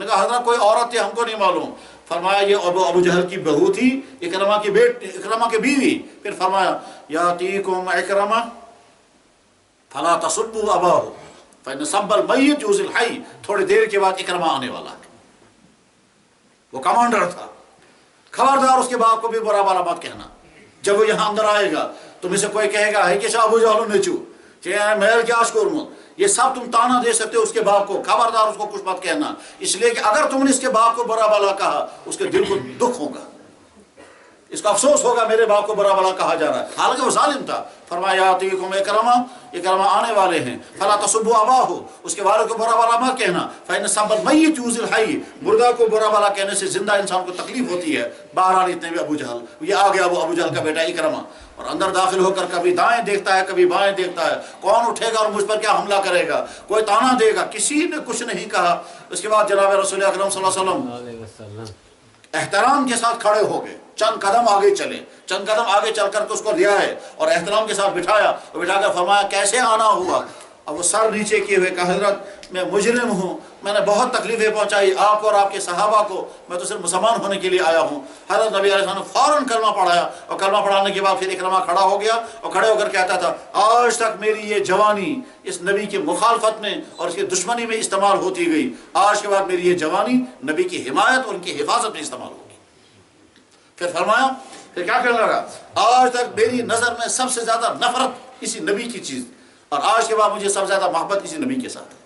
کہا حضرت کوئی عورت تھی، ہم کو نہیں معلوم. فرمایا یہ ابو جہل کی بہو تھی، اکرمہ کی بیوی. پھر فرمایا یاتیکم اکرمہ فلا تسبوا اباہ فإن سب المیت یؤذی الحی. تھوڑی دیر کے بعد اکرمہ آنے والا ہے، وہ کمانڈر تھا. خبردار اس کے باپ کو بھی برا بھلا مت کہنا. جب وہ یہاں اندر آئے گا تم اسے کوئی کہے گا ہے کہ شاہ ابو جہل نیچو محل کیا کرمت، یہ سب تم تانا دے سکتے ہو اس کے باپ کو. خبردار اس کو کچھ مت کہنا، اس لیے کہ اگر تم نے اس کے باپ کو برا بھلا کہا اس کے دل کو دکھ ہوگا، اس کا افسوس ہوگا میرے باپ کو برا بھلا کہا جا رہا ہے. حالانکہ وہ ظالم تھا. فرمایا یاتیکم اکرمہ آنے والے ہیں، فلا تسبوا اباہ، اس کے والد کو برا بھلا مت کہنا. فإن سب المیت یؤذی الحی، مردہ کو برا بھلا کہنے سے زندہ انسان کو تکلیف ہوتی ہے. بہرحال اتنے بھی ابو جہل، یہ آ گیا وہ ابو جہل کا بیٹا اکرمہ، اور اندر داخل ہو کر کبھی دائیں دیکھتا ہے کبھی بائیں دیکھتا ہے، کون اٹھے گا اور مجھ پر کیا حملہ کرے گا، کوئی تانا دے گا. کسی نے کچھ نہیں کہا. اس کے بعد جناب رسول اکرم صلی اللہ علیہ وسلم احترام کے ساتھ کھڑے ہو گئے، چند قدم آگے چلے، چند قدم آگے چل کر کے اس کو لیا ہے اور احترام کے ساتھ بٹھایا، اور بٹھا کر فرمایا کیسے آنا ہوا. اب وہ سر نیچے کیے ہوئے کہا حضرت میں مجرم ہوں، میں نے بہت تکلیفیں پہنچائی آپ کو اور آپ کے صحابہ کو، میں تو صرف مسلمان ہونے کے لیے آیا ہوں. حضرت نبی علیہ السلام نے فوراً کلمہ پڑھایا، اور کلمہ پڑھانے کے بعد پھر اکرمہ کھڑا ہو گیا اور کھڑے ہو کر کہتا تھا آج تک میری یہ جوانی اس نبی کی مخالفت میں اور اس کی دشمنی میں استعمال ہوتی گئی، آج کے بعد میری یہ جوانی نبی کی حمایت اور ان کی حفاظت میں استعمال ہوگی. پھر فرمایا پھر کیا کہنے لگا آج تک میری نظر میں سب سے زیادہ نفرت اسی نبی کی چیز، اور آج کے بعد مجھے سب سے زیادہ محبت اسی نبی کے ساتھ ہے.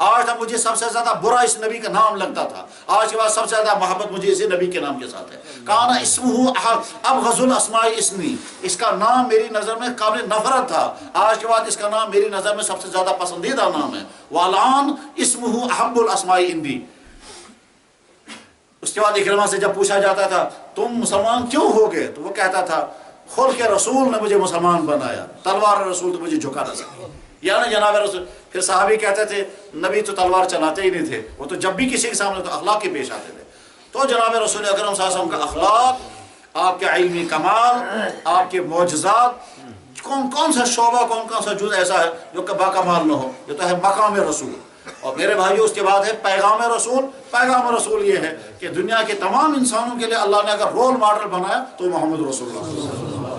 آج تک مجھے سب سے زیادہ برا اس نبی کا نام لگتا تھا، آج کے بعد سب سے زیادہ محبت مجھے اسی نبی کے نام کے ساتھ ہے. کانا اسمہ ابغض الاسماء اسمی، اس کا نام میری نظر میں قابل نفرت تھا، آج کے بعد اس کا نام میری نظر میں سب سے زیادہ پسندیدہ نام ہے. والآن اسمہ احب الاسماء عندی. اس کے بعد اکرمہ سے جب پوچھا جاتا تھا تم مسلمان کیوں ہو گئے تو وہ کہتا تھا خلق رسول نے مجھے مسلمان بنایا، تلوار رسول تو مجھے جھکا نہ سکے. یعنی جناب رسول. پھر صحابی کہتے تھے نبی تو تلوار چلاتے ہی نہیں تھے، وہ تو جب بھی کسی کے سامنے تو اخلاق کے پیش آتے تھے. تو جناب رسول اکرم صلی اللہ علیہ وسلم کا اخلاق، آپ کے علمی کمال، آپ کے معجزات، کون سا شعبہ کون سا جز ایسا ہے جو کہ باکمال نہ ہو. یہ تو ہے مقام رسول. اور میرے بھائیو اس کے بعد ہے پیغام رسول. پیغام رسول یہ ہے کہ دنیا کے تمام انسانوں کے لیے اللہ نے اگر رول ماڈل بنایا تو محمد رسول اللہ.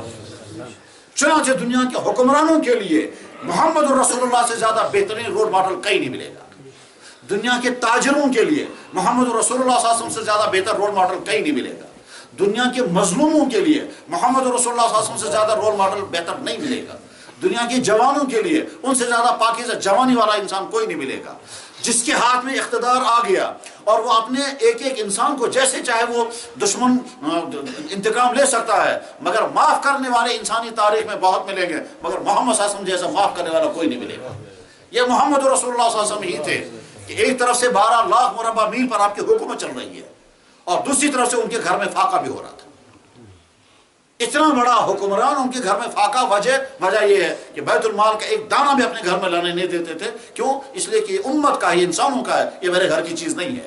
چنانچہ دنیا کے حکمرانوں کے لیے محمد رسول اللہ سے زیادہ بہترین رول ماڈل کہیں نہیں ملے گا. دنیا کے تاجروں کے لیے محمد رسول اللہ صلی اللہ علیہ وسلم سے زیادہ بہتر رول ماڈل کہیں نہیں ملے گا. دنیا کے مظلوموں کے لیے محمد رسول اللہ صلی اللہ علیہ وسلم سے زیادہ رول ماڈل بہتر نہیں ملے گا. دنیا کے جوانوں کے لیے ان سے زیادہ پاکیزہ جوانی والا انسان کوئی نہیں ملے گا. جس کے ہاتھ میں اقتدار آ گیا اور وہ اپنے ایک ایک انسان کو جیسے چاہے وہ دشمن انتقام لے سکتا ہے، مگر معاف کرنے والے انسانی تاریخ میں بہت ملیں گے، مگر محمد صلی اللہ علیہ وسلم جیسا معاف کرنے والا کوئی نہیں ملے گا. یہ محمد رسول اللہ صلی اللہ علیہ وسلم ہی تھے کہ ایک طرف سے 12 لاکھ مربع میل پر آپ کی حکومت چل رہی ہے اور دوسری طرف سے ان کے گھر میں فاقہ بھی ہو رہا تھا. اتنا بڑا حکمران ان کے گھر میں فاقہ، وجہ یہ ہے کہ بیت المال کا ایک دانہ بھی اپنے گھر میں لانے نہیں دیتے تھے. کیوں؟ اس لیے کہ یہ امت کا ہے، یہ انسانوں کا ہے، یہ میرے گھر کی چیز نہیں ہے.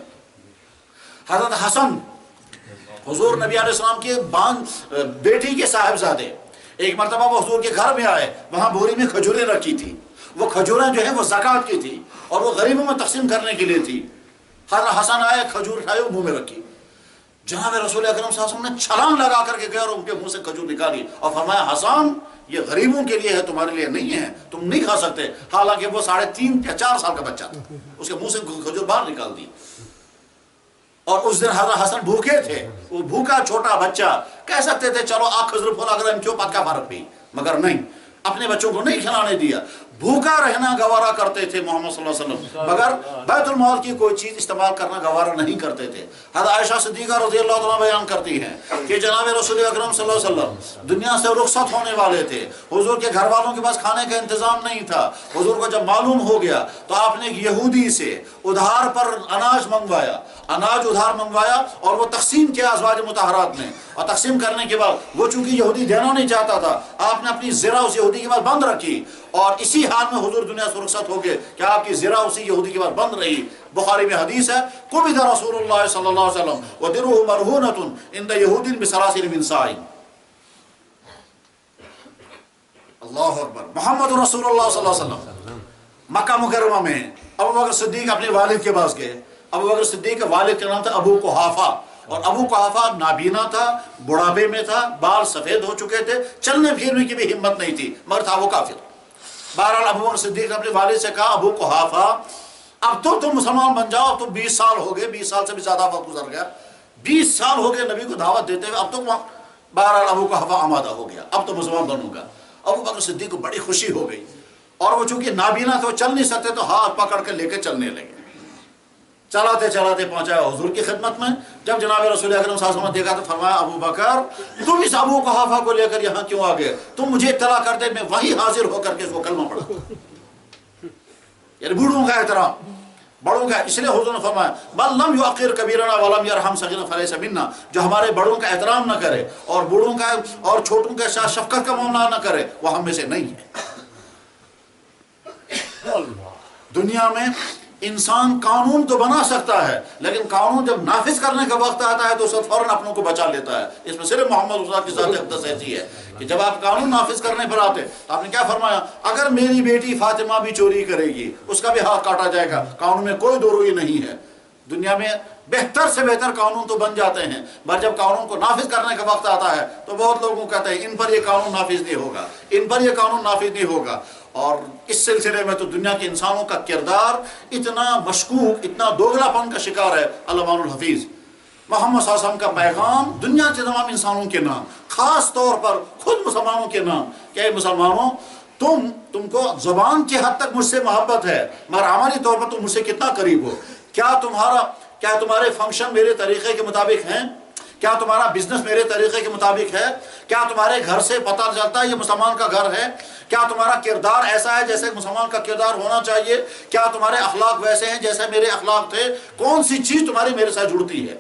حضرت حسن حضور نبی علیہ السلام کے بیٹی کے صاحبزادے ایک مرتبہ وہ حضور کے گھر میں آئے، وہاں بوری میں کھجوریں رکھی تھی. وہ کھجوریں جو ہیں وہ زکوٰۃ کی تھی اور وہ غریبوں میں تقسیم کرنے کے لیے تھی. حضرت حسن آئے، کھجور اٹھائے، منہ میں رکھی. جناب رسول اکرم صلی اللہ علیہ وسلم نے چھلانگ لگا کر کے گئے اور ان کے منہ سے کھجور نکالی اور فرمایا حسن یہ غریبوں کے لیے ہے، تمہارے لیے نہیں ہے، تم نہیں کھا سکتے. حالانکہ وہ 3.5 یا 4 سال کا بچہ تھا، اس کے منہ سے کھجور باہر نکال دی. اور اس دن حضرت حسن بھوکے تھے. وہ بھوکا چھوٹا بچہ کہہ سکتے تھے چلو آپ کھجور پھولا کر ان کیوں پت کا فرق بھی، مگر نہیں، اپنے بچوں کو نہیں کھلانے دیا. بھوکا رہنا گوارا کرتے تھے محمد صلی اللہ علیہ وسلم، مگر بیت المال کی کوئی چیز استعمال کرنا گوارا نہیں کرتے تھے. حضرت عائشہ صدیقہ رضی اللہ عنہا بیان کرتی ہیں کہ جناب رسول اکرم صلی اللہ علیہ وسلم دنیا سے رخصت ہونے والے تھے. حضور کے گھر والوں کے پاس کھانے کا انتظام نہیں تھا. حضور کو جب معلوم ہو گیا تو آپ نے ایک یہودی سے ادھار پر اناج ادھار منگوایا اور وہ تقسیم کیا ازواج مطہرات میں. اور تقسیم کرنے کے بعد وہ چونکہ یہودی دینا نہیں چاہتا تھا، آپ نے اپنی زرہ اس یہودی کے بعد بند رکھی اور اسی حال میں حضور دنیا سے رخصت ہو گئے کہ آپ کی زرہ اسی یہودی کے بعد بند رہی. بخاری میں حدیث ہے قبض رسول اللہ صلی اللہ علیہ وسلم ودرہ مرہونۃ عند یہودی بسلاسل من صاع. اللہ اکبر. محمد رسول اللہ صلی اللہ علیہ وسلم مکہ مکرمہ میں ابو بکر صدیق اپنے والد کے پاس گئے. ابو بکر صدیق کے والد کا نام تھا ابو قحافہ، اور ابو قحافہ نابینا تھا، بڑھاپے میں تھا، بال سفید ہو چکے تھے، چلنے پھرنے کی بھی ہمت نہیں تھی، مگر تھا وہ کافر۔ بہرحال ابو بکر صدیق نے اپنے والد سے کہا ابو قحافہ اب تو تم مسلمان بن جاؤ، اب تو 20 سال ہو گئے، 20 سال سے بھی زیادہ وقت گزر گیا، 20 سال ہو گئے نبی کو دعوت دیتے ہوئے، اب تو بہرحال ابو قحافہ آمادہ ہو گیا، اب تو مسلمان بنوں گا۔ ابو بکر صدیق کو بڑی خوشی ہو گئی، اور وہ چونکہ نابینا تھے، وہ چل نہیں سکتے، تو ہاتھ پکڑ کے لے کے چلنے لگے۔ چلاتے چلاتے پہنچایا حضور کی خدمت میں۔ جب جناب رسول اکرم صلی اللہ علیہ وسلم نے دیکھا تو فرمایا ابو بکر تم اس ابو قحافہ کو لے کر یہاں کیوں آ گئے؟ تم مجھے اطلاع کر دے، میں وہی حاضر ہو کر کے اس کو کلمہ پڑھا۔ یعنی بوڑھوں کا احترام، بڑوں کا، اس لیے حضور نے فرمایا بل لم یعقر کبیرنا ولم یرحم صغیرنا فلیس منا، جو ہمارے بڑوں کا احترام نہ کرے اور بوڑھوں کا اور چھوٹوں کے ساتھ شفقت کا معاملہ نہ کرے، وہ ہم میں سے نہیں ہے۔ دنیا میں انسان قانون تو بنا سکتا ہے، لیکن قانون جب نافذ کرنے کا وقت آتا ہے تو اس وقت فوراً اپنوں کو بچا لیتا ہے۔ اس میں صرف محمد رسول اللہ کی ذات اقدس ایسی ہے کہ جب آپ قانون نافذ کرنے پر آتے تو آپ نے کیا فرمایا؟ اگر میری بیٹی فاطمہ بھی چوری کرے گی اس کا بھی ہاتھ کاٹا جائے گا، قانون میں کوئی دو روئی نہیں ہے۔ دنیا میں بہتر سے بہتر قانون تو بن جاتے ہیں، مگر جب قانون کو نافذ کرنے کا وقت آتا ہے تو بہت لوگوں کہتے ہیں ان پر یہ قانون نافذ نہیں ہوگا، ان پر یہ قانون نافذ نہیں ہوگا۔ اور اس سلسلے میں تو دنیا کے انسانوں کا کردار اتنا مشکوک، اتنا دوگلا پن کا شکار ہے۔ علامہ الحفیظ محمد صلی اللہ علیہ وسلم کا پیغام دنیا کے تمام انسانوں کے نام، خاص طور پر خود مسلمانوں کے نام، کہ اے مسلمانوں تم کو زبان کی حد تک مجھ سے محبت ہے، مگر عملی طور پر تم مجھ سے کتنا قریب ہو؟ کیا تمہارے فنکشن میرے طریقے کے مطابق ہیں؟ کیا تمہارا بزنس میرے طریقے کے مطابق ہے؟ کیا تمہارے گھر سے پتہ چلتا ہے یہ مسلمان کا گھر ہے؟ کیا تمہارا کردار ایسا ہے جیسے مسلمان کا کردار ہونا چاہیے؟ کیا تمہارے اخلاق ویسے ہیں جیسے میرے اخلاق تھے؟ کون سی چیز تمہاری میرے ساتھ جڑتی ہے؟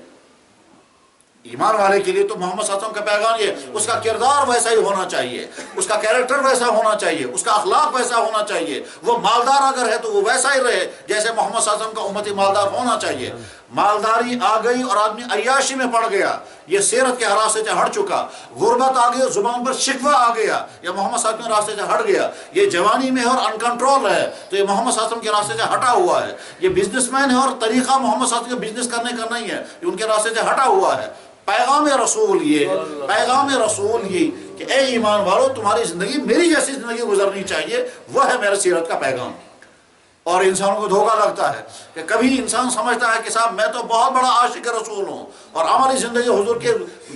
ایمان والے کے لیے تو محمد صلی اللہ علیہ وسلم کا پیغام یہ، اس کا کردار ویسا ہی ہونا چاہیے، اس کا کیریکٹر ویسا ہونا چاہیے، اس کا اخلاق ویسا ہونا چاہیے۔ وہ مالدار اگر ہے تو وہ ویسا ہی رہے جیسے محمد صلی اللہ علیہ وسلم کا امتی مالدار ہونا چاہیے۔ مالداری آ گئی اور آدمی عیاشی میں پڑ گیا، یہ سیرت کے راستے سے ہٹ چکا۔ غربت آ گئی، زبان پر شکوہ آ گیا، یہ محمد صلی اللہ علیہ وسلم کے راستے سے ہٹ گیا۔ یہ جوانی میں ہے اور انکنٹرول ہے تو یہ محمد صلی اللہ علیہ وسلم کے راستے سے ہٹا ہوا ہے۔ یہ بزنس مین ہے اور طریقہ محمد صلی اللہ علیہ وسلم کے بزنس کرنے کا نہیں ہے، یہ ان کے راستے سے ہٹا ہوا ہے۔ پیغام رسول یہ کہ اے ایمان والو تمہاری زندگی میری جیسی زندگی گزرنی چاہیے، وہ ہے میرے سیرت کا پیغام۔ اور انسانوں کو دھوکہ لگتا ہے کہ کبھی انسان سمجھتا ہے کہ صاحب میں تو بہت بڑا عاشق رسول ہوں اور ہماری زندگی حضور کے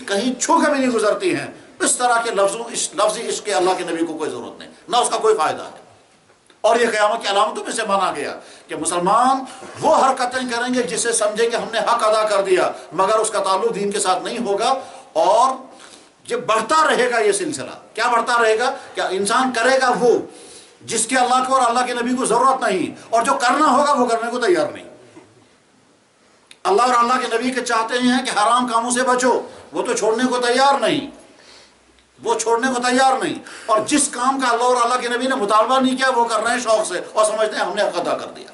کہیں چھو کے بھی نہیں گزرتی ہیں۔ اس طرح کے لفظی عشق کے اللہ کے نبی کو کوئی ضرورت نہیں، نہ اس کا کوئی فائدہ ہے۔ اور یہ قیامت کی علامتوں میں سے مانا گیا کہ مسلمان وہ حرکتیں کریں گے جس سے سمجھیں کہ ہم نے حق ادا کر دیا، مگر اس کا تعلق دین کے ساتھ نہیں ہوگا۔ اور جب بڑھتا رہے گا یہ سلسلہ، کیا بڑھتا رہے گا؟ کیا انسان کرے گا وہ جس کے اللہ کو اور اللہ کے نبی کو ضرورت نہیں، اور جو کرنا ہوگا وہ کرنے کو تیار نہیں۔ اللہ اور اللہ کے نبی کے چاہتے ہیں کہ حرام کاموں سے بچو، وہ تو چھوڑنے کو تیار نہیں، وہ چھوڑنے کو تیار نہیں۔ اور جس کام کا اللہ اور اللہ کے نبی نے مطالبہ نہیں کیا وہ کر رہے ہیں شوق سے اور سمجھتے ہیں ہم نے حق ادا کر دیا۔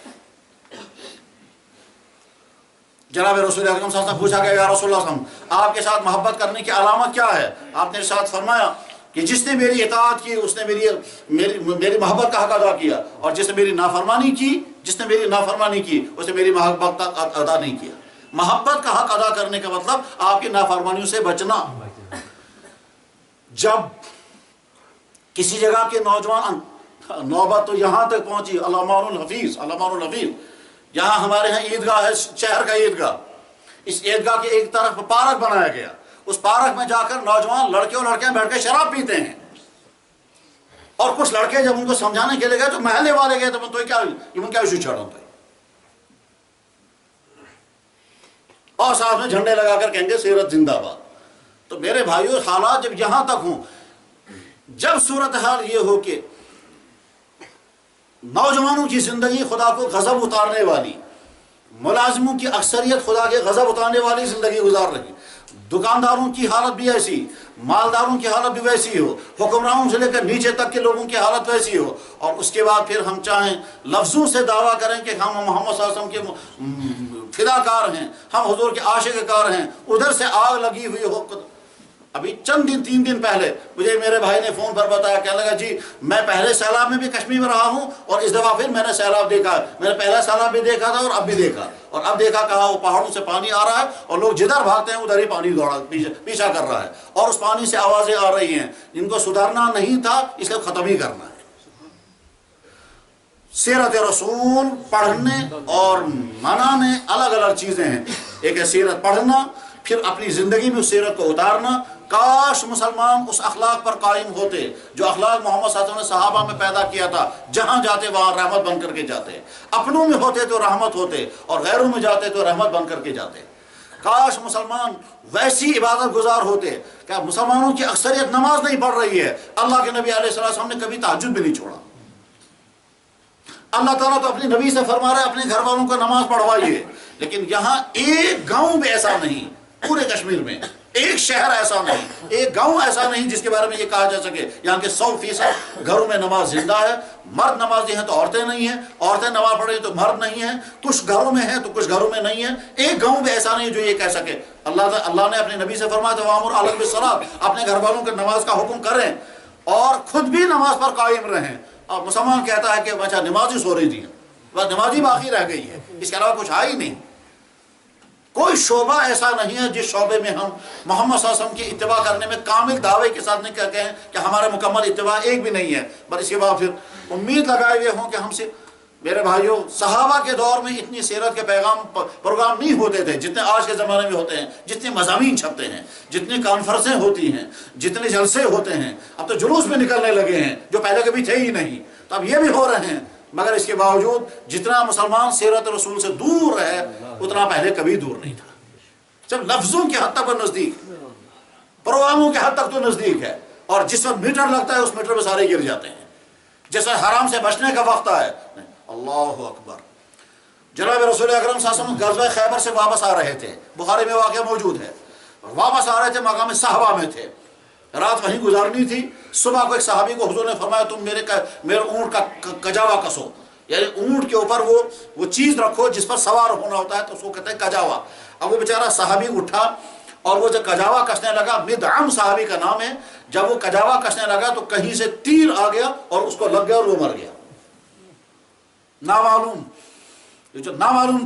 جناب رسول اکرم صلی اللہ علیہ وسلم پوچھا گیا یا رسول اللہ صلی اللہ علیہ وسلم آپ کے ساتھ محبت کرنے کی علامت کیا ہے؟ آپ نے ارشاد فرمایا کہ جس نے میری اطاعت کی اس نے میری محبت کا حق ادا کیا، اور جس نے میری نافرمانی کی اس نے میری محبت کا ادا نہیں کیا۔ محبت کا حق ادا کرنے کا مطلب آپ کی نافرمانیوں سے بچنا۔ جب کسی جگہ کے نوجوان، نوبت تو یہاں تک پہنچی، علامہ الحفیظ یہاں ہمارے ہاں عیدگاہ ہے، شہر کا عیدگاہ، اس عیدگاہ کے ایک طرف پارک بنایا گیا، اس پارک میں جا کر نوجوان لڑکے اور لڑکیاں بیٹھ کے شراب پیتے ہیں۔ اور کچھ لڑکے جب ان کو سمجھانے کے لیے گئے تو محلے والے گئے تو کیا ایشو چھڑا ہوتا ہے، اور ساتھ میں جھنڈے لگا کر کہیں گے سیرت زندہ باد۔ تو میرے بھائیوں حالات جب یہاں تک ہوں، جب صورتحال یہ ہو کہ نوجوانوں کی زندگی خدا کو غضب اتارنے والی، ملازموں کی اکثریت خدا کے غضب اتارنے والی زندگی گزار رہی، دکانداروں کی حالت بھی ایسی، مالداروں کی حالت بھی ویسی ہو، حکمرانوں سے لے کر نیچے تک کے لوگوں کی حالت ویسی ہو، اور اس کے بعد پھر ہم چاہیں لفظوں سے دعویٰ کریں کہ ہم محمد صلی اللہ علیہ وسلم کے فداکار ہیں، ہم حضور کے عاشق کار ہیں، ادھر سے آگ لگی ہوئی ہو، ابھی چند دن 3 دن پہلے مجھے میرے بھائی نے فون پر بتایا، کہنے لگا جی میں پہلے سیلاب میں بھی کشمیر میں رہا ہوں اور اس دفعہ پھر میں نے سیلاب دیکھا، میں نے پہلا سیلاب بھی دیکھا تھا اور اب بھی دیکھا، اور اب دیکھا کہا وہ پہاڑوں سے پانی آ رہا ہے اور لوگ جدھر بھاگتے ہیں ادھر ہی پانی دوڑا پیچھا کر رہا ہے، اور اس پانی سے آوازیں آ رہی ہیں جن کو سدھارنا نہیں تھا، اس کو ختم ہی کرنا ہے۔ سیرت رسول پڑھنے اور منانے الگ الگ چیزیں ہیں، ایک ہے سیرت پڑھنا، پھر اپنی زندگی میں اس سیرت کو اتارنا۔ کاش مسلمان اس اخلاق پر قائم ہوتے جو اخلاق محمد صلی اللہ علیہ وسلم نے صحابہ میں پیدا کیا تھا، جہاں جاتے وہاں رحمت بن کر کے جاتے، اپنوں میں ہوتے تو رحمت ہوتے اور غیروں میں جاتے تو رحمت بن کر کے جاتے۔ کاش مسلمان ویسی عبادت گزار ہوتے کہ مسلمانوں کی اکثریت نماز نہیں پڑھ رہی ہے، اللہ کے نبی علیہ السلام نے کبھی تہجد بھی نہیں چھوڑا۔ اللہ تعالیٰ تو اپنے نبی سے فرما رہا ہے اپنے گھر والوں کو نماز پڑھوائیے، لیکن یہاں ایک گاؤں بھی ایسا نہیں، پورے کشمیر میں ایک شہر ایسا نہیں، ایک گاؤں ایسا نہیں جس کے بارے میں یہ کہا جا سکے یہاں کے 100% گھروں میں نماز زندہ ہے، مرد نمازی ہیں تو عورتیں نہیں ہیں، عورتیں نماز پڑھ رہی ہیں تو مرد نہیں ہیں، کچھ گھروں میں ہیں تو کچھ گھروں میں نہیں ہیں، ایک گاؤں بھی ایسا نہیں جو یہ کہہ سکے۔ اللہ نے اپنے نبی سے فرمایا تھا وَأْمُرْ أَهْلَكَ بِالصَّلَاةِ، اپنے گھر والوں کو نماز کا حکم کریں اور خود بھی نماز پر قائم رہیں۔ اور مسلمان کہتا ہے کہ اچھا نمازی سو رہی تھی، بس نمازی باقی رہ گئی ہے، اس کے علاوہ کچھ ہے ہی نہیں۔ کوئی شعبہ ایسا نہیں ہے جس شعبے میں ہم محمد صلی اللہ علیہ وسلم کی اتباع کرنے میں کامل دعوے کے ساتھ نہیں کہتے ہیں کہ ہمارا مکمل اتباع ایک بھی نہیں ہے، بس اس کے بعد پھر امید لگائے ہوئے ہوں کہ ہم سے میرے بھائیوں صحابہ کے دور میں اتنی سیرت کے پروگرام نہیں ہوتے تھے جتنے آج کے زمانے میں ہوتے ہیں، جتنے مضامین چھپتے ہیں، جتنی کانفرنسیں ہوتی ہیں، جتنے جلسے ہوتے ہیں، اب تو جلوس میں نکلنے لگے ہیں جو پہلے کبھی تھے ہی نہیں، تو اب یہ بھی ہو رہے ہیں، مگر اس کے باوجود جتنا مسلمان سیرت رسول سے دور ہے اتنا پہلے کبھی دور نہیں تھا۔ جب لفظوں کے حد تک وہ نزدیک، پروگراموں کے حد تک تو نزدیک ہے، اور جس وقت میٹر لگتا ہے اس میٹر پہ سارے گر جاتے ہیں۔ جس وقت حرام سے بچنے کا وقت آئے، اللہ اکبر، جناب رسول اکرم صلی اللہ علیہ وسلم غزوہ خیبر سے واپس آ رہے تھے، بخاری میں واقعہ موجود ہے، واپس آ رہے تھے، مقام صحابہ میں تھے، رات وہیں گزارنی تھی۔ صبح کو ایک صحابی کو حضور نے فرمایا تم میرے اونٹ کا کجاوا کسو، یعنی اونٹ کے اوپر وہ چیز رکھو جس پر سوار ہونا ہوتا ہے، تو اس کو کہتے ہیں کجاوا۔ اب وہ بیچارہ صحابی اٹھا اور وہ جب کجاوا کسنے لگا، مدعم صحابی کا نام ہے، جب وہ کجاوا کسنے لگا تو کہیں سے تیر آ گیا اور اس کو لگ گیا اور وہ مر گیا۔ نامعلوم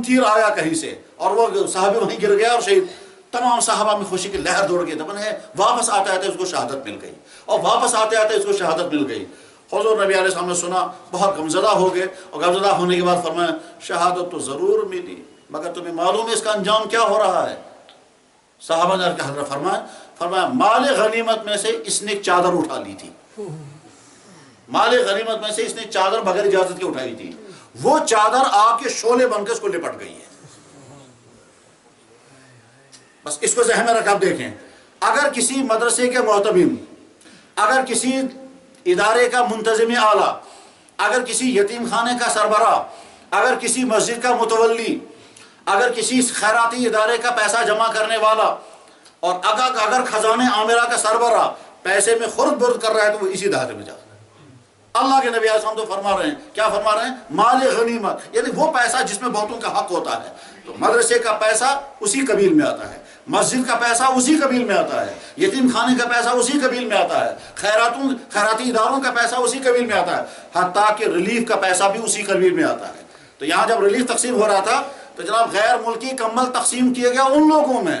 تیر آیا کہیں سے اور وہ صحابی وہیں گر گیا اور شہید۔ تمام صحابہ میں خوشی کی لہر دوڑ گئی، دبن ہے واپس آتے آتے اس کو شہادت مل گئی، اور واپس آتے آتے اس کو شہادت مل گئی۔ حضور نبی علیہ السلام نے سنا، بہت غمزدہ ہو گئے، اور غمزدہ ہونے کے بعد فرمایا شہادت تو ضرور ملی، مگر تمہیں معلوم ہے اس کا انجام کیا ہو رہا ہے؟ صحابہ نے حضرت فرمایا مال غنیمت میں سے اس نے ایک چادر اٹھا لی تھی، مال غنیمت میں سے اس نے چادر بغیر اجازت کے اٹھائی تھی، وہ چادر آگ کے شعلے بن کے اس کو لپٹ گئی ہے۔ بس اس کو ذہن میں رکھ آپ دیکھیں، اگر کسی مدرسے کے محتمم، اگر کسی ادارے کا منتظم اعلیٰ، اگر کسی یتیم خانے کا سربراہ، اگر کسی مسجد کا متولی، اگر کسی خیراتی ادارے کا پیسہ جمع کرنے والا، اور اگر خزانے عامرہ کا سربراہ پیسے میں خرد برد کر رہا ہے تو وہ اسی دھاتے میں جاتا ہے۔ اللہ کے نبی علیہ السلام تو فرما رہے ہیں، کیا فرما رہے ہیں؟ مال غنیمت، یعنی وہ پیسہ جس میں بہتوں کا حق ہوتا ہے۔ تو مدرسے کا پیسہ اسی قبیل میں آتا ہے، مسجد کا پیسہ اسی قبیل میں آتا ہے، یتیم خانے کا پیسہ اسی قبیل میں آتا ہے، خیراتی اداروں کا پیسہ اسی قبیل میں آتا ہے، حتیٰ کہ ریلیف کا پیسہ بھی اسی قبیل میں آتا ہے۔ تو یہاں جب ریلیف تقسیم ہو رہا تھا تو جناب غیر ملکی کمبل تقسیم کیے گیا ان لوگوں میں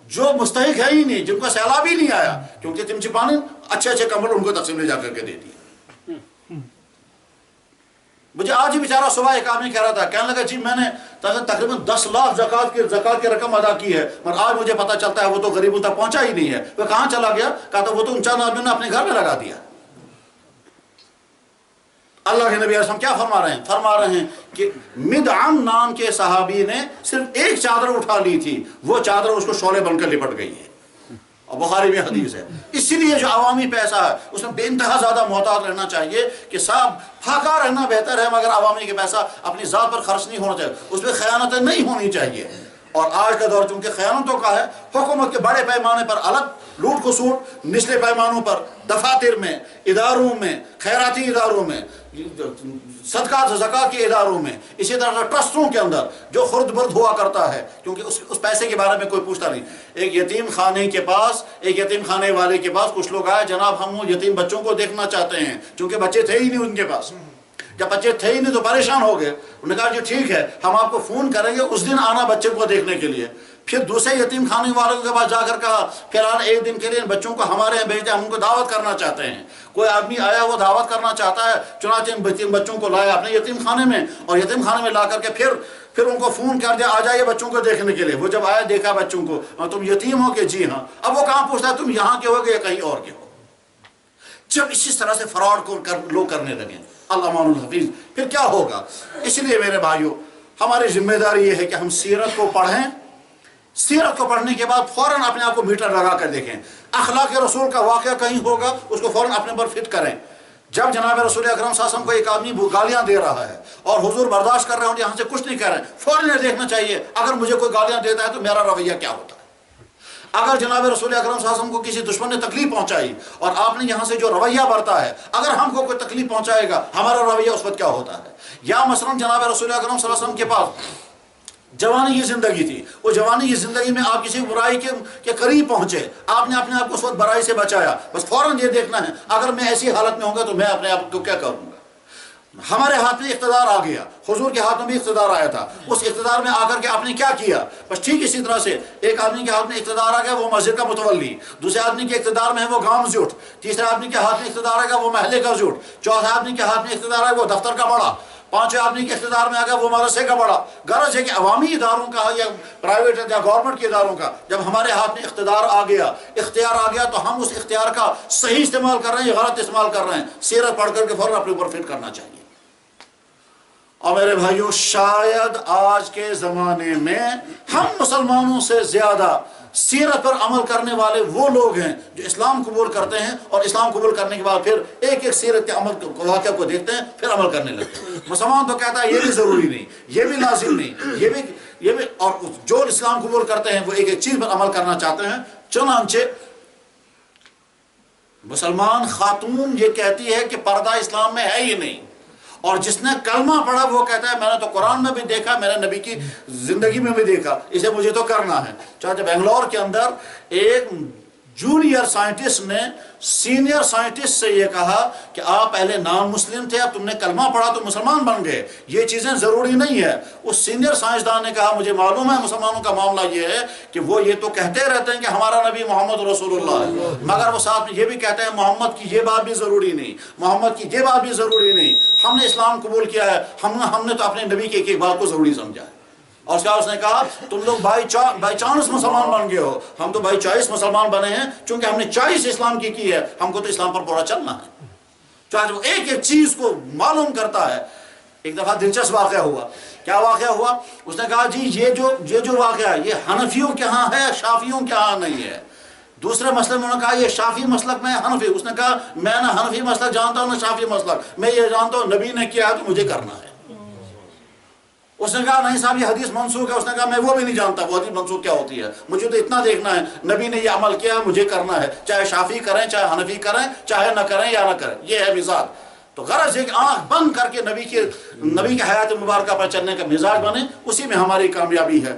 جو مستحق ہے ہی نہیں، جن کو سیلاب ہی نہیں آیا، کیونکہ چمچپا نے اچھے کمبل ان کو تقسیم لے جا کر کے دے دیے۔ مجھے آج ہی بیچارہ صبح ایک آدمی کہہ رہا تھا، کہنے لگا جی میں نے تقریباً 10 لاکھ زکوٰۃ کی رقم ادا کی ہے، مگر آج مجھے پتہ چلتا ہے وہ تو غریبوں تک پہنچا ہی نہیں ہے۔ وہ کہاں چلا گیا؟ کہا تو وہ تو ان چند آدمیوں نے اپنے گھر میں لگا دیا۔ اللہ کے نبی علیہ السلام کیا فرما رہے ہیں؟ فرما رہے ہیں کہ مدعم نام کے صحابی نے صرف ایک چادر اٹھا لی تھی، وہ چادر اس کو شعلے بن کر لپٹ گئی ہے، اور بخاری میں حدیث ہے۔ اسی لیے جو عوامی پیسہ ہے اس میں بے انتہا زیادہ محتاط رہنا چاہیے کہ صاحب پھاکا رہنا بہتر ہے، مگر عوامی کے پیسہ اپنی ذات پر خرچ نہیں ہونا چاہیے، اس میں خیانتیں نہیں ہونی چاہیے۔ اور آج کا دور چونکہ خیانتوں کا ہے، حکومت کے بڑے پیمانے پر الگ لوٹ کھسوٹ، نچلے پیمانوں پر دفاتر میں، اداروں میں، خیراتی اداروں میں، صدقات و زکوٰۃ کے اداروں میں، اسی طرح ٹرسٹوں کے اندر جو خرد برد ہوا کرتا ہے، کیونکہ اس پیسے کے بارے میں کوئی پوچھتا نہیں۔ ایک یتیم خانے کے پاس، ایک یتیم خانے والے کے پاس کچھ لوگ آئے، جناب ہم یتیم بچوں کو دیکھنا چاہتے ہیں، چونکہ بچے تھے ہی نہیں ان کے پاس۔ جب بچے تھے ہی نہیں تو پریشان ہو گئے، انہوں نے کہا جی ٹھیک ہے ہم آپ کو فون کریں گے، اس دن آنا بچے کو دیکھنے کے لیے۔ پھر دوسرے یتیم خانے والوں کے پاس جا کر کہا فی الحال ایک دن کے لیے ان بچوں کو ہمارے یہاں بھیج دیں، ہم ان کو دعوت کرنا چاہتے ہیں۔ کوئی آدمی آیا وہ دعوت کرنا چاہتا ہے، چنانچہ ان بچوں کو لایا اپنے یتیم خانے میں، اور یتیم خانے میں لا کر کے پھر ان کو فون کر دیا آ جائیے بچوں کو دیکھنے کے لیے۔ وہ جب آیا دیکھا بچوں کو، تم یتیم ہو کہ جی ہاں، اب وہ کہاں پوچھتا ہے تم یہاں کے ہو گے یا کہیں اور کے ہو۔ جب اسی طرح سے فراڈ کو لوگ کرنے لگے، اللہ مان الحفیظ، پھر کیا ہوگا؟ اس لیے میرے بھائیوں ہماری ذمہ داری یہ ہے کہ ہم سیرت کو پڑھیں، سیرت کو پڑھنے کے بعد فوراً اپنے آپ کو میٹر لگا کر دیکھیں، اخلاق رسول کا واقعہ کہیں ہوگا اس کو فوراً اپنے پر فٹ کریں۔ جب جناب رسول اکرم صلی اللہ علیہ وسلم کو ایک آدمی گالیاں دے رہا ہے اور حضور برداشت کر رہے ہیں، یہاں سے کچھ نہیں کہہ رہے ہیں، فوراً یہ دیکھنا چاہیے اگر مجھے کوئی گالیاں دیتا ہے تو میرا رویہ کیا ہوتا ہے۔ اگر جناب رسول اکرم صلی اللہ علیہ وسلم کو کسی دشمن نے تکلیف پہنچائی اور آپ نے یہاں سے جو رویہ برتا ہے، اگر ہم کو کوئی تکلیف پہنچائے گا ہمارا رویہ اس وقت کیا ہوتا ہے۔ یا مثلا جناب رسول اکرم صلی اللہ علیہ وسلم کے پاس جوانی کی زندگی تھی، وہ جوانی کی زندگی میں آپ کسی برائی کے قریب پہنچے، آپ نے اپنے آپ کو اس وقت برائی سے بچایا، بس فوراً یہ دیکھنا ہے اگر میں ایسی حالت میں ہوں گا تو میں اپنے آپ کو کیا کروں گا۔ ہمارے ہاتھ میں اقتدار آ گیا، حضور کے ہاتھ میں بھی اقتدار آیا تھا، اس اقتدار میں آ کر کے آپ نے کیا کیا؟ بس ٹھیک اسی طرح سے ایک آدمی کے ہاتھ میں اقتدار آ گیا وہ مسجد کا متولی، دوسرے آدمی کے اقتدار میں ہے وہ گاؤں زوٹ، تیسرے آدمی کے ہاتھ میں اقتدار آ گیا وہ محلے کا زوٹ، چوتھے آدمی کے ہاتھ میں اقتدار آ گیا وہ دفتر کا بڑا، پانچویں آدمی کے اقتدار میں آ گیا وہ مدرسے کا بڑا۔ غرض ہے کہ عوامی اداروں کا یا پرائیویٹ یا گورنمنٹ کے اداروں کا جب ہمارے ہاتھ میں اقتدار آ گیا، اختیار آ گیا، تو ہم اس اختیار کا صحیح استعمال کر رہے ہیں یا غلط استعمال کر رہے ہیں، سیرت پڑھ کر کے فوراً اپنے اوپر فٹ کرنا چاہیے۔ اور میرے بھائیوں شاید آج کے زمانے میں ہم مسلمانوں سے زیادہ سیرت پر عمل کرنے والے وہ لوگ ہیں جو اسلام قبول کرتے ہیں اور اسلام قبول کرنے کے بعد پھر ایک ایک سیرت کے عمل واقعہ کو دیکھتے ہیں پھر عمل کرنے لگتے ہیں۔ مسلمان تو کہتا ہے یہ بھی ضروری نہیں، یہ بھی لازم نہیں، یہ بھی اور جو اسلام قبول کرتے ہیں وہ ایک ایک چیز پر عمل کرنا چاہتے ہیں۔ چنانچہ مسلمان خاتون یہ کہتی ہے کہ پردہ اسلام میں ہے ہی نہیں، اور جس نے کلمہ پڑھا وہ کہتا ہے میں نے تو قرآن میں بھی دیکھا، میں نے نبی کی زندگی میں بھی دیکھا، اسے مجھے تو کرنا ہے۔ چاہے بنگلور کے اندر ایک جونیئر سائنٹسٹ نے سینئر سائنٹسٹ سے یہ کہا کہ آپ پہلے نان مسلم تھے، اب تم نے کلمہ پڑھا تو مسلمان بن گئے، یہ چیزیں ضروری نہیں ہے۔ اس سینئر سائنسدان نے کہا مجھے معلوم ہے مسلمانوں کا معاملہ یہ ہے کہ وہ یہ تو کہتے رہتے ہیں کہ ہمارا نبی محمد رسول اللہ ہے، مگر وہ ساتھ میں یہ بھی کہتے ہیں محمد کی یہ بات بھی ضروری نہیں، محمد کی یہ بات بھی ضروری نہیں، ہم نے اسلام قبول کیا ہے، ہم نے تو اپنے نبی کی ایک ایک بات کو ضروری سمجھا ہے۔ اور اس نے کہا تم لوگ بائی چانس مسلمان بن گئے ہو، ہم تو بائی چوائس مسلمان بنے ہیں، چونکہ ہم نے چوائس اسلام کی ہے، ہم کو تو اسلام پر پورا چلنا ہے۔ چاہے وہ ایک ایک چیز کو معلوم کرتا ہے۔ ایک دفعہ دلچسپ واقعہ ہوا، کیا واقعہ ہوا؟ اس نے کہا جی یہ جو واقعہ ہے یہ حنفیوں کے ہاں ہے، شافیوں کے ہاں نہیں ہے۔ دوسرے مسئلے میں انہوں نے کہا یہ شافی مسلک میں حنفی، اس نے کہا میں نہ حنفی مسلک جانتا ہوں نہ شافی مسلک، میں یہ جانتا ہوں نبی نے کیا ہے تو مجھے کرنا ہے۔ اس نے کہا نہیں صاحب یہ حدیث منسوخ ہے، اس نے کہا میں وہ بھی نہیں جانتا وہ حدیث منسوخ کیا ہوتی ہے، مجھے تو اتنا دیکھنا ہے نبی نے یہ عمل کیا مجھے کرنا ہے، چاہے شافی کریں چاہے حنفی کریں چاہے نہ کریں یا نہ کریں، یہ ہے مزاج۔ تو غرض ہے کہ آنکھ بند کر کے نبی کی حیات مبارکہ پر چلنے کا مزاج بنے، اسی میں ہماری کامیابی ہے۔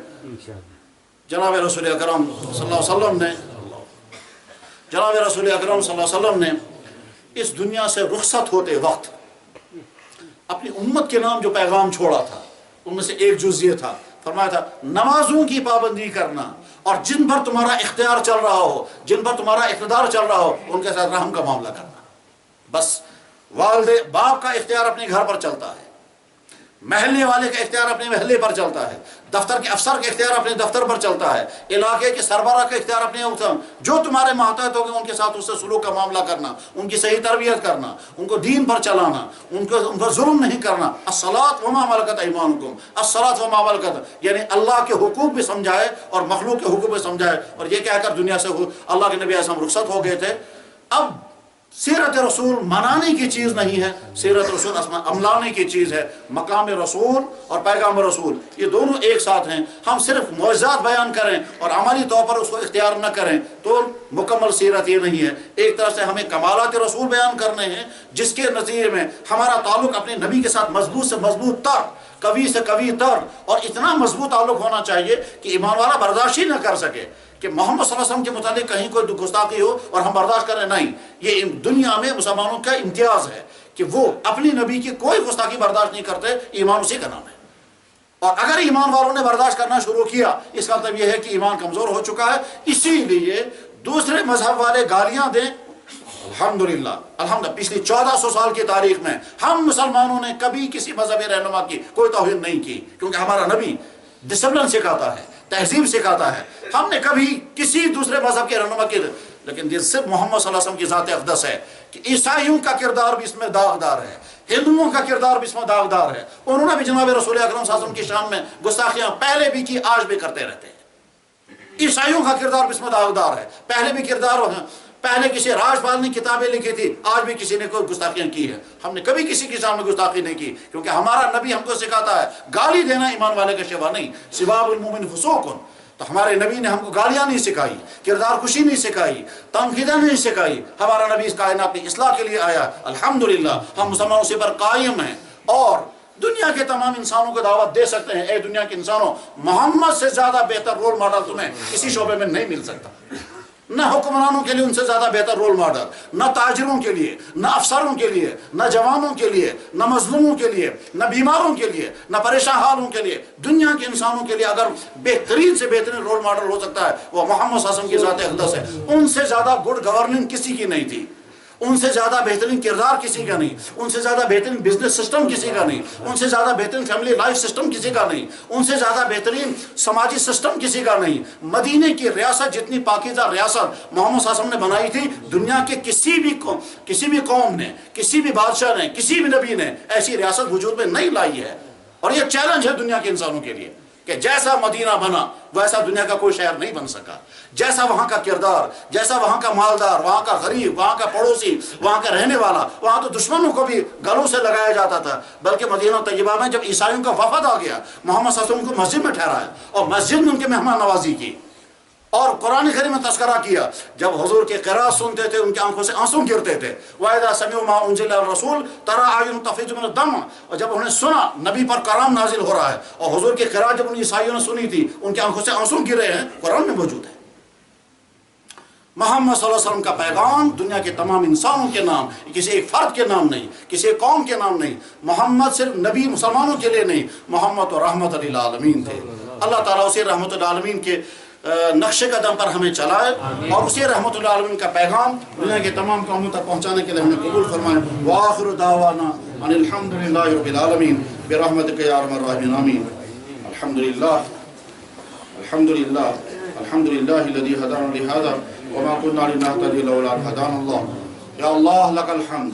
جناب رسول اکرم صلی اللہ علیہ وسلم نے اس دنیا سے رخصت ہوتے وقت اپنی امت کے نام جو پیغام چھوڑا تھا ان میں سے ایک جز یہ تھا، فرمایا تھا نمازوں کی پابندی کرنا، اور جن پر تمہارا اختیار چل رہا ہو، جن پر تمہارا اقتدار چل رہا ہو ان کے ساتھ رحم کا معاملہ کرنا۔ بس والد باپ کا اختیار اپنے گھر پر چلتا ہے، محلے والے کا اختیار اپنے محلے پر چلتا ہے، دفتر کے افسر کا اختیار اپنے دفتر پر چلتا ہے، علاقے کے سربراہ کا اختیار اپنے جو تمہارے ماتحت ہوگے ان کے ساتھ اس سے سلوک کا معاملہ کرنا، ان کی صحیح تربیت کرنا، ان کو دین پر چلانا، ان پر ظلم نہیں کرنا۔ الصلاۃ وما ملکت ایمانکم، الصلاۃ وما ملکت، یعنی اللہ کے حقوق بھی سمجھائے اور مخلوق کے حقوق بھی سمجھائے۔ اور یہ کہہ کر دنیا سے اللہ کے نبی اعظم رخصت ہو گئے تھے۔ اب سیرت رسول منانے کی چیز نہیں ہے، سیرت رسول عملانے کی چیز ہے۔ مقام رسول اور پیغام رسول یہ دونوں ایک ساتھ ہیں۔ ہم صرف معجزات بیان کریں اور عملی طور پر اس کو اختیار نہ کریں تو مکمل سیرت یہ نہیں ہے۔ ایک طرح سے ہمیں کمالات رسول بیان کرنے ہیں، جس کے نتیجے میں ہمارا تعلق اپنے نبی کے ساتھ مضبوط سے مضبوط تر، قوی سے قوی تر، اور اتنا مضبوط تعلق ہونا چاہیے کہ ایمان والا برداشت ہی نہ کر سکے کہ محمد صلی اللہ علیہ وسلم کے متعلق کہیں کوئی گستاخی ہو اور ہم برداشت کریں۔ نہیں، یہ دنیا میں مسلمانوں کا امتیاز ہے کہ وہ اپنی نبی کی کوئی گستاخی برداشت نہیں کرتے، ایمان اسی کا نام ہے۔ اور اگر ایمان والوں نے برداشت کرنا شروع کیا، اس کا مطلب یہ ہے کہ ایمان کمزور ہو چکا ہے۔ اسی لیے دوسرے مذہب والے گالیاں دیں، الحمدللہ پچھلی 1400 سال کی تاریخ میں ہم مسلمانوں نے کبھی کسی مذہبی رہنما کی کوئی توہین نہیں کی، کیونکہ ہمارا نبی ڈسپلن سکھاتا ہے، تہذیب سکھاتا ہے۔ ہم نے کبھی کسی دوسرے مذہب کے رہنما کی، لیکن یہ صرف محمد صلی اللہ علیہ وسلم کی ذات اقدس ہے کہ عیسائیوں کا کردار بھی اس میں داغدار ہے، ہندوؤں کا کردار بھی اس میں داغدار ہے۔ انہوں نے بھی جناب رسول اکرم صلی اللہ علیہ وسلم کی شان میں گستاخیاں پہلے بھی کی، آج بھی کرتے رہتے ہیں۔ عیسائیوں کا کردار بھی اس میں داغدار ہے، پہلے بھی کردار پہلے کسی راجپال نے کتابیں لکھی تھی، آج بھی کسی نے کوئی گستاخیاں کی ہے۔ ہم نے کبھی کسی کی شان میں گستاخی نہیں کی، کیونکہ ہمارا نبی ہم کو سکھاتا ہے گالی دینا ایمان والے کا شیوا نہیں، سباب المومن فسوق۔ تو ہمارے نبی نے ہم کو گالیاں نہیں سکھائی، کردار خوشی نہیں سکھائی، تنقیدیں نہیں سکھائی۔ ہمارا نبی اس کائنات میں اصلاح کے لیے آیا۔ الحمدللہ ہم مسلمانوں سے پر قائم ہیں اور دنیا کے تمام انسانوں کو دعوت دے سکتے ہیں، اے دنیا کے انسانوں، محمد سے زیادہ بہتر رول ماڈل تمہیں کسی شعبے میں نہیں مل سکتا۔ نہ حکمرانوں کے لیے ان سے زیادہ بہتر رول ماڈل، نہ تاجروں کے لیے، نہ افسروں کے لیے، نہ جوانوں کے لیے، نہ مظلوموں کے لیے، نہ بیماروں کے لیے، نہ پریشان حالوں کے لیے، دنیا کے انسانوں کے لیے اگر بہترین سے بہترین رول ماڈل ہو سکتا ہے وہ محمد صلی اللہ علیہ وسلم کی ذات اقدس ہے۔ ان سے زیادہ گڈ گورننگ کسی کی نہیں تھی، ان سے زیادہ بہترین کردار کسی کا نہیں، ان سے زیادہ بہترین بزنس سسٹم کسی کا نہیں، ان سے زیادہ بہترین فیملی لائف سسٹم کسی کا نہیں، ان سے زیادہ بہترین سماجی سسٹم کسی کا نہیں۔ مدینے کی ریاست جتنی پاکیزہ ریاست محمد صلی اللہ علیہ وسلم نے بنائی تھی، دنیا کے کسی بھی قوم نے، کسی بھی بادشاہ نے، کسی بھی نبی نے ایسی ریاست وجود میں نہیں لائی ہے۔ اور یہ چیلنج ہے دنیا کے انسانوں کے لیے کہ جیسا مدینہ بنا ویسا دنیا کا کوئی شہر نہیں بن سکا، جیسا وہاں کا کردار، جیسا وہاں کا مالدار، وہاں کا غریب، وہاں کا پڑوسی، وہاں کا رہنے والا، وہاں تو دشمنوں کو بھی گلوں سے لگایا جاتا تھا۔ بلکہ مدینہ طیبہ میں جب عیسائیوں کا وفد آ گیا، محمد صلی اللہ علیہ وسلم کو مسجد میں ٹھہرایا اور مسجد میں ان کے مہمان نوازی کی اور قرآن کریم میں تذکرہ کیا۔ جب حضور کے قرات سنتے تھے ان کی آنکھوں سے آنسو گرتے تھے۔ وَإِذَا سَمِعُوا مَا أُنزِلَ الرَّسُولِ تَرَىٰ أَعْيُنَهُمْ تَفِيضُ مِنَ الدَّمْعِ، اور جب انہوں نے سنا نبی پر کلام نازل ہو رہا ہے اور حضور کی قرات جب ان عیسائیوں نے سنی تھی، ان کی آنکھوں سے آنسو گرے ہیں، قرآن میں موجود ہے۔ محمد صلی اللہ علیہ وسلم کا پیغام دنیا کے تمام انسانوں کے نام، کسی ایک فرد کے نام نہیں، کسی ایک قوم کے نام نہیں۔ محمد صرف نبی مسلمانوں کے لیے نہیں، محمد تو رحمت للعالمین تھے۔ اللہ تعالیٰ اسی رحمت للعالمین کے نقش قدم پر ہمیں چلائے اور اسی رحمت للعالمین کا پیغام دنیا کے تمام قوموں تک پہنچانے کے لیے ہمیں قبول فرمائے۔ وآخر دعوانا ان الحمد للہ رب العالمین برحمتک یا ارحم الراحمین آمین۔ الحمدللہ الحمدللہ الحمدللہ الذی ہدانا لہذا وما كنا لنهتدي لولا ان هدانا الله۔ یا اللہ لک الحمد،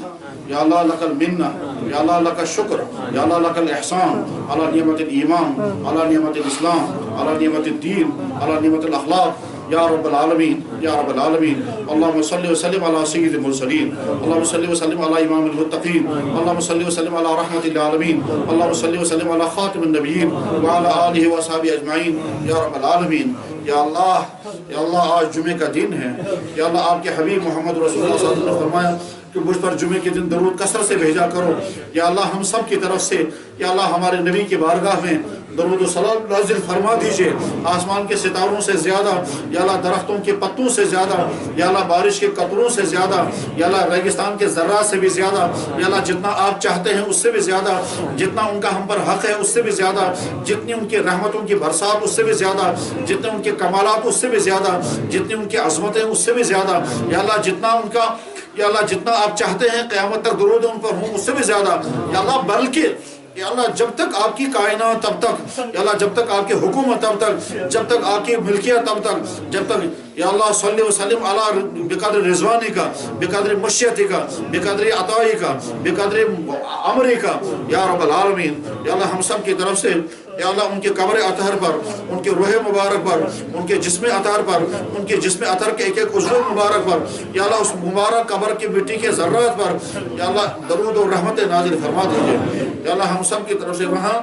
یا اللہ لک المنہ، یا اللہ لک الشکر، یا اللہ لک الاحسان علی نعمت الایمان، علی نعمت الاسلام، علی نعمت الدین، علی نعمت الاخلاق، یا رب العالمین یا رب العالمین۔ اللہم صلی وسلم علی سید المرسلین، اللہم صلی وسلم علی امام المتقین، اللہم صلی وسلم علی رحمت العالمین، اللہم صلی وسلم علی خاتم النبیین وعلی آلہ وصحبہ اجمعین یا رب العالمین۔ یا اللہ آج جمعے کا دن ہے، یا اللہ آپ کے حبیب محمد رسول اللہ صلی اللہ علیہ وسلم نے فرمایا کہ مجھ پر جمعے کے دن درود کثرت سے بھیجا کرو۔ یا اللہ ہم سب کی طرف سے یا اللہ ہمارے نبی کی بارگاہ میں درود و سلام نازل فرما دیجئے، آسمان کے ستاروں سے زیادہ، یا اللہ درختوں کے پتوں سے زیادہ، یا اللہ بارش کے قطروں سے زیادہ، یا اللہ ریگستان کے ذرات سے بھی زیادہ، یا اللہ جتنا آپ چاہتے ہیں اس سے بھی زیادہ، جتنا ان کا ہم پر حق ہے اس سے بھی زیادہ، جتنی ان کی رحمتوں کی برسات اس سے بھی زیادہ، جتنے ان کے کمالات اس سے بھی زیادہ، جتنی ان کی عظمتیں اس سے بھی زیادہ، یا اللہ جتنا ان کا یا اللہ جتنا آپ چاہتے ہیں قیامت تک درود ان پر ہوں اس سے بھی زیادہ، یا اللہ بلکہ یا اللہ جب تک آپ کی کائنات تب تک، یا اللہ جب تک آپ کی حکومت تب تک، جب تک آپ کی ملکیت تب تک، جب تک یا اللہ صلی وسلم علی بقدر رضوانی کا، بقدر مشیتی کا، بقدر عطائی کا، بقدر عمری کا یا رب العالمین۔ یا اللہ ہم سب کی طرف سے یا اللہ ان کے قبر اطہر پر، ان کے روح مبارک پر، ان کے جسم اطہر پر، ان کے جسم اطہر کے ایک ایک عضو مبارک پر، یا اللہ اس مبارک قبر کی مٹی کے ذرات پر یا اللہ درود و رحمت نازل فرما دیجیے۔ یا اللہ ہم سب کی طرف سے وہاں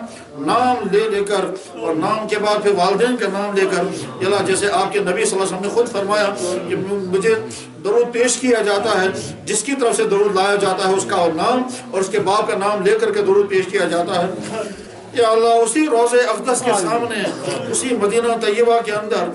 نام لے کر اور نام کے بعد پھر والدین کا نام لے کر یا اللہ جیسے آپ کے نبی صلی اللہ علیہ وسلم نے خود فرمایا کہ مجھے درود پیش کیا جاتا ہے، جس کی طرف سے درود لایا جاتا ہے اس کا نام اور اس کے باپ کا نام لے کر کے درود پیش کیا جاتا ہے۔ یا اللہ اسی روضہ اقدس کے سامنے، اسی مدینہ طیبہ کے اندر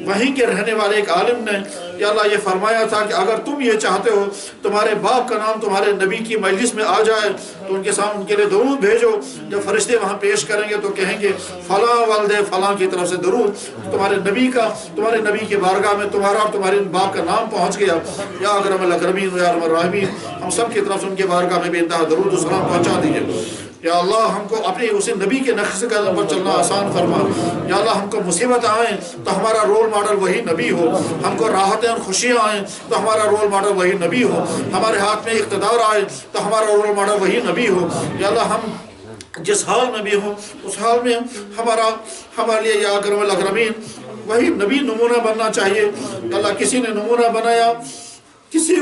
وہیں کے رہنے والے ایک عالم نے یا اللہ یہ فرمایا تھا کہ اگر تم یہ چاہتے ہو تمہارے باپ کا نام تمہارے نبی کی مجلس میں آ جائے تو ان کے سامنے ان کے لیے درود بھیجو، جب فرشتے وہاں پیش کریں گے تو کہیں گے فلاں والد فلاں کی طرف سے درود، تمہارے نبی کا، تمہارے نبی کی بارگاہ میں تمہارا اور تمہارے باپ کا نام پہنچ گیا۔ یا اکرم الاکرمین و یا ارحم الراحمین، ہم سب کی طرف سے ان کے بارگاہ میں بے انتہا درود و سلام پہنچا دیجیے۔ یا اللہ ہم کو اپنے اسی نبی کے نقش قدم پر چلنا آسان فرما۔ یا اللہ ہم کو مصیبت آئیں تو ہمارا رول ماڈل وہی نبی ہو، ہم کو راحتیں اور خوشیاں آئیں تو ہمارا رول ماڈل وہی نبی ہو، ہمارے ہاتھ میں اقتدار آئے تو ہمارا رول ماڈل وہی نبی ہو۔ یا اللہ ہم جس حال میں بھی ہوں اس حال میں ہمارے لیے یا اکرم الاکرمین وہی نبی نمونہ بننا چاہیے۔ یا اللہ کسی نے نمونہ بنایا کسی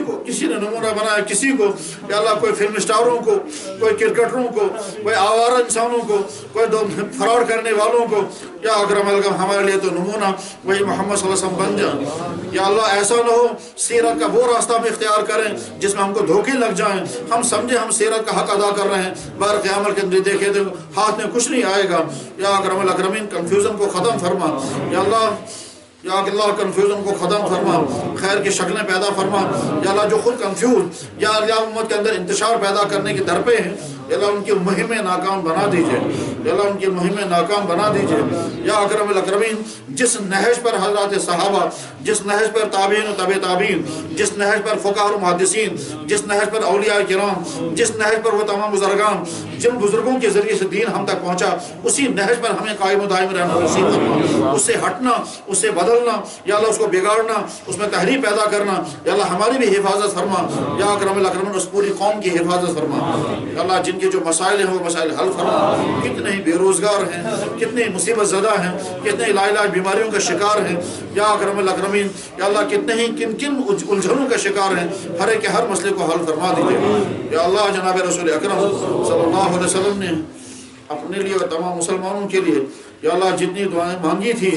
نے نمونہ بنایا کسی کو، یا اللہ کوئی فلم اسٹاروں کو، کوئی کرکٹروں کو، کوئی آوارہ انسانوں کو، کوئی فراڈ کرنے والوں کو، یا اکرم الکرم ہمارے لیے تو نمونہ وہی محمد صلی اللہ علیہ وسلم بن جائیں۔ یا اللہ ایسا نہ ہو سیرت کا وہ راستہ میں اختیار کریں جس میں ہم کو دھوکے لگ جائیں، ہم سمجھیں ہم سیرت کا حق ادا کر رہے ہیں، بار قیامت کے اندر دیکھے تو ہاتھ میں کچھ نہیں آئے گا۔ یا اکرم الاکرمین کنفیوژن کو ختم فرما۔ یا اللہ کنفیوژن کو ختم فرما، خیر کی شکلیں پیدا فرما۔ یا اللہ جو خود کنفیوز یا امت کے اندر انتشار پیدا کرنے کے درپے ہیں یا اللہ ان کی مہمیں ناکام بنا دیجئے، یا اللہ ان کی مہمیں ناکام بنا دیجئے۔ یا اکرم الاکرمین جس نہج پر حضرات صحابہ، جس نہج پر تابعین و تبع تابعین، جس نہج پر فقہاء اور محدثین، جس نہج پر اولیاء کرام، جس نہج پر وہ تمام بزرگان، جن بزرگوں کے ذریعے سے دین ہم تک پہنچا، اسی نہج پر ہمیں قائم و دائم رہنا نصیب فرما۔ اس سے ہٹنا، اس سے بدلنا یا اللہ اس کو بگاڑنا، اس میں تحریف پیدا کرنا یا اللہ ہماری بھی حفاظت فرما۔ یا اکرم الاکرمین اس پوری قوم کی حفاظت فرما۔ یا اللہ جن کے جو مسائل ہیں وہ مسائل حل فرما، کتنے ہی بے روزگار ہیں، کتنے مصیبت زدہ ہیں، کتنے لاعلاج بیماریوں کا شکار ہیں، یا اکرم الاکرمین یا اللہ کتنے ہی کن الجھنوں کا شکار ہیں، ہر ایک کے ہر مسئلے کو حل فرما دیجیے۔ یا اللہ جناب رسول اکرم صلی اللہ علیہ وسلم نے اپنے لیے اور تمام مسلمانوں کے لیے یا اللہ جتنی دعائیں مانگی تھی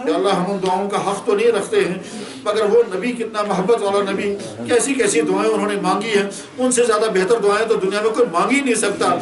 یا اللہ ہم ان دعاؤں کا حق تو نہیں رکھتے ہیں، مگر وہ نبی کتنا محبت والا نبی، کیسی کیسی دعائیں انہوں نے مانگی ہیں، ان سے زیادہ بہتر دعائیں تو دنیا میں کوئی مانگ ہی نہیں سکتا،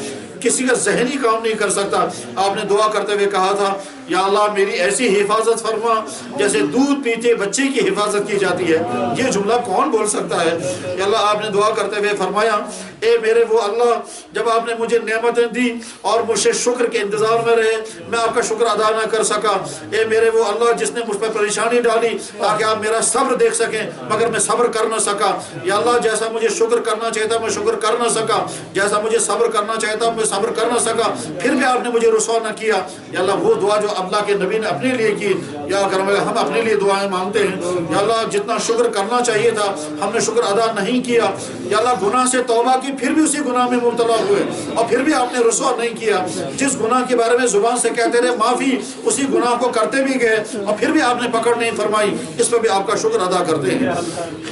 کسی کا ذہنی کام نہیں کر سکتا۔ آپ نے دعا کرتے ہوئے کہا تھا یا اللہ میری ایسی حفاظت فرما جیسے دودھ پیتے بچے کی حفاظت کی جاتی ہے۔ یہ جملہ کون بول سکتا ہے؟ یا اللہ آپ نے دعا کرتے ہوئے فرمایا اے میرے وہ اللہ جب آپ نے مجھے نعمتیں دی اور مجھے شکر کے انتظار میں رہے میں آپ کا شکر ادا نہ کر سکا، اے میرے وہ اللہ جس نے مجھ پر پریشانی ڈالی تاکہ آپ میرا صبر دیکھ سکیں مگر میں صبر کر نہ سکا، یا اللہ جیسا مجھے شکر کرنا چاہیے تھا میں شکر کر نہ سکا، جیسا مجھے صبر کرنا چاہیے تھا میں صبر کر نہ سکا، پھر بھی آپ نے مجھے رسوا نہ کیا۔ یا اللہ وہ دعا جو اللہ کے نبی نے اپنے لیے کی یا کرم ہم اپنے لیے دعائیں مانگتے ہیں، یا اللہ جتنا شکر کرنا چاہیے تھا ہم نے شکر ادا نہیں کیا، یا اللہ گناہ سے توبہ کی پھر بھی اسی گناہ میں مبتلا ہوئے اور پھر بھی آپ نے رسوا نہیں کیا، جس گناہ کے بارے میں زبان سے کہتے رہے معافی اسی گناہ کو کرتے بھی گئے اور پھر بھی آپ نے پکڑ نہیں فرمائی، اس پہ بھی آپ کا شکر ادا کرتے ہیں۔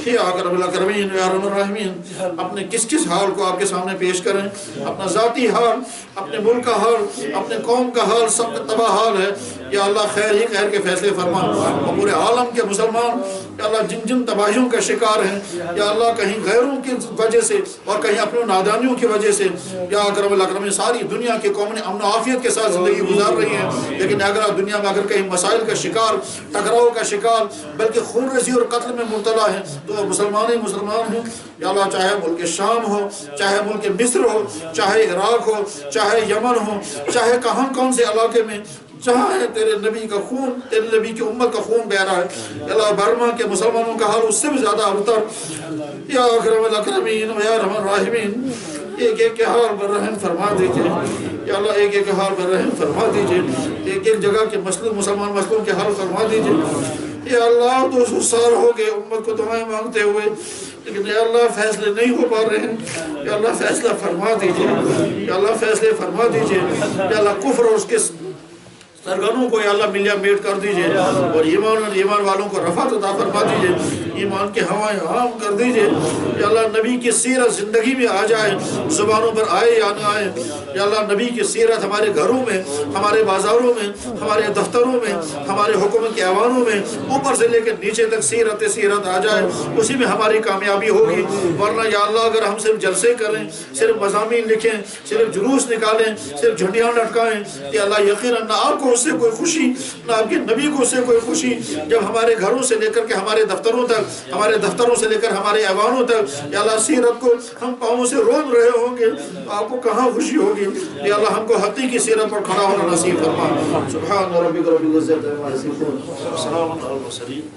یا اکرم الاکرمین یا ارحم الراحمین اپنے کس حال کو آپ کے سامنے پیش کریں، اپنا ذاتی حال، اپنے ملک کا حال، اپنے قوم کا حال، سب تباہ حال ہے، یا اللہ خیر ہی خیر کے فیصلے فرما، اور پورے عالم کے مسلمان یا اللہ جن جن تباہیوں کا شکار ہیں یا اللہ کہیں غیروں کی وجہ سے اور کہیں اپنی نادانیوں کی وجہ سے، یا اکرم الاکرمین ساری دنیا کی قومیں امن و عافیت کے ساتھ زندگی گزار رہی ہیں، لیکن اگر دنیا میں اگر کہیں مسائل کا شکار، ٹکراؤ کا شکار، بلکہ خون ریزی اور قتل میں مبتلا ہے تو مسلمان ہی مسلمان ہیں، یا اللہ چاہے ملک شام ہو، چاہے ملک مصر ہو، چاہے عراق ہو، چاہے یمن ہو، چاہے کہاں کون سے علاقے میں جہاں ہے تیرے نبی کا خون، تیرے نبی کی امت کا خون بہ رہا ہے، یا اللہ برما کے مسلمانوں کا حال اس سے بھی زیادہ ابتر، یا اکرم الاکرمین و یا ارحم الراحمین ایک ایک کے حال پر رحم فرما دیجئے، یا اللہ ایک ایک کے حال پر رحم فرما دیجئے، ایک ایک جگہ کے مسلمان مسلموں کے حال فرما دیجئے، یا اللہ 200 سال ہو گئے امت کو دعائیں مانگتے ہوئے لیکن یا اللہ فیصلے نہیں ہو پا رہے ہیں، یا اللہ فیصلہ فرما دیجئے، یا اللہ فیصلے فرما دیجئے، یا اللہ کفر اور اس کے سرگنوں کو یا اللہ ملیا میٹ کر دیجئے، اور ایمان والوں کو رفعت عطا فرما دیجئے، ایمان کے ہوائیں عام کر دیجئے، یا اللہ نبی کی سیرت زندگی میں آ جائے، زبانوں پر آئے یا نہ آئے، یا اللہ نبی کی سیرت ہمارے گھروں میں، ہمارے بازاروں میں، ہمارے دفتروں میں، ہمارے حکومت کے ایوانوں میں، اوپر سے لے کے نیچے تک سیرت آ جائے، اسی میں ہماری کامیابی ہوگی۔ ورنہ یا اللہ اگر ہم صرف جلسے کریں، صرف مضامین لکھیں، صرف جلوس نکالیں، صرف جھنڈیاں لٹکائیں، یا اللہ یقیناً نہ آپ کو اس سے کوئی خوشی، نہ آپ کے نبی کو اس سے کوئی خوشی، جب ہمارے گھروں سے لے کر کے ہمارے دفتروں تک، ہمارے دفتروں سے لے کر ہمارے ایوانوں تک یا اللہ سیرت کو ہم پاؤں سے رون رہے ہوں گے، آپ کو کہاں خوشی ہوگی؟ یا اللہ ہم کو حقیقی سیرت پر کھڑا ہونا نصیب فرما۔ سبحان ربک رب العزت عما یصفون، وسلام علی المرسلین۔